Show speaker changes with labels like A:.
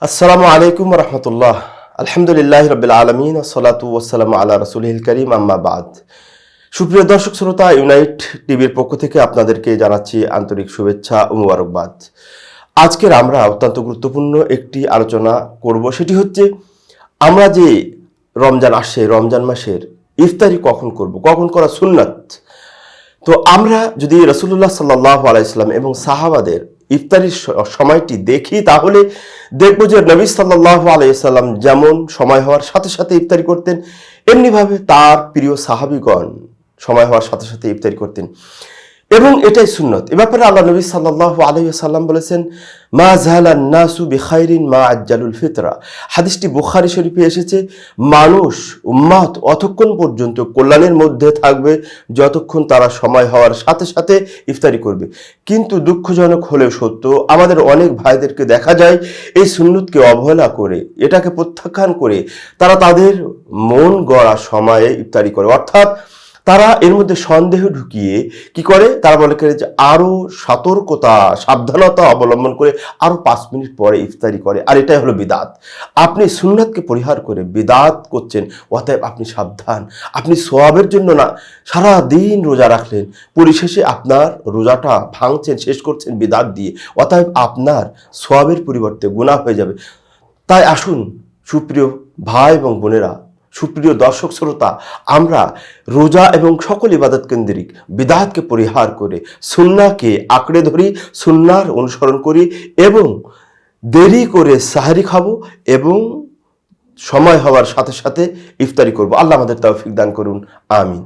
A: আসসালামু আলাইকুম রহমতুল্লাহ। আলহামদুলিল্লাহ রবিল আলমিন আসসালাতু ওয়াসসালামু আলা রাসূলিল কারীম আম্মা বাদ। সুপ্রিয় দর্শক শ্রোতা, ইউনাইট টিভির পক্ষ থেকে আপনাদেরকে জানাচ্ছি আন্তরিক শুভেচ্ছা ও মুবারকবাদ। আজকের আমরা অত্যন্ত গুরুত্বপূর্ণ একটি আলোচনা করব, সেটি হচ্ছে আমরা যে রমজান আসে, রমজান মাসের ইফতারি কখন করব, কখন করা সুন্নাত। তো আমরা যদি রাসূলুল্লাহ সাল্লাল্লাহু আলাইহি সাল্লাম এবং সাহাবাদের ইফতারির সময়টি দেখি, তাহলে দেখব যে নবী সাল্লাল্লাহু আলাইহি সাল্লাম যেমন সময় হওয়ার সাথে সাথে ইফতারি করতেন, এমনিভাবে তার প্রিয় সাহাবীগণ সময় হওয়ার সাথে সাথে ইফতারি করতেন এবং এটাই সুন্নত। এ ব্যাপারে আল্লাহ নবী সাল্লাল্লাহু আলাইহি সাল্লাম বলেছেন, মা জাহালান নাসু বিখাইরিন মা আজ্জালুল ফিতরা। হাদিসটি বুখারী শরীফে এসেছে, মানুষ উম্মাত অতক্ষণ পর্যন্ত কল্যাণের মধ্যে থাকবে যতক্ষণ তারা সময় হওয়ার সাথে সাথে ইফতারি করবে। কিন্তু দুঃখজনক হলেও সত্য, আমাদের অনেক ভাইদেরকে দেখা যায় এই সুন্নতকে অবহেলা করে, এটাকে প্রত্যাখ্যান করে তারা তাদের মন গড়া সময়ে ইফতারি করে, অর্থাৎ তারা এর মধ্যে সন্দেহ ঢুকিয়ে কি করে, তারা বলে যে আরো সতর্কতা সাবধানতা অবলম্বন করে আরো 5 মিনিট পরে ইফতারি করে, আর এটাই হলো বিদাত। আপনি সুন্নাতকে পরিহার করে বিদাত করছেন, অতএব আপনি সাবধান। আপনি সওয়াবের জন্য না সারা দিন রোজা রাখলেন, পরিশেষে আপনার রোজাটা ভাঙছেন, শেষ করছেন বিদাত দিয়ে, অতএব আপনার সওয়াবের পরিবর্তে গুনাহ হয়ে যাবে। তাই আসুন সুপ্রিয় ভাই এবং বোনেরা, সুপ্রিয় দর্শক শ্রোতা, আমরা রোজা এবং সকল ইবাদত কেন্দ্রিক বিদআতকে পরিহার করে সুন্নাহকে আঁকড়ে ধরি, সুন্নাহর অনুসরণ করি এবং দেরি করে সাহরি খাবো এবং সময় হওয়ার সাথে সাথে ইফতারি করব। আল্লাহ আমাদের তৌফিক দান করুন, আমিন।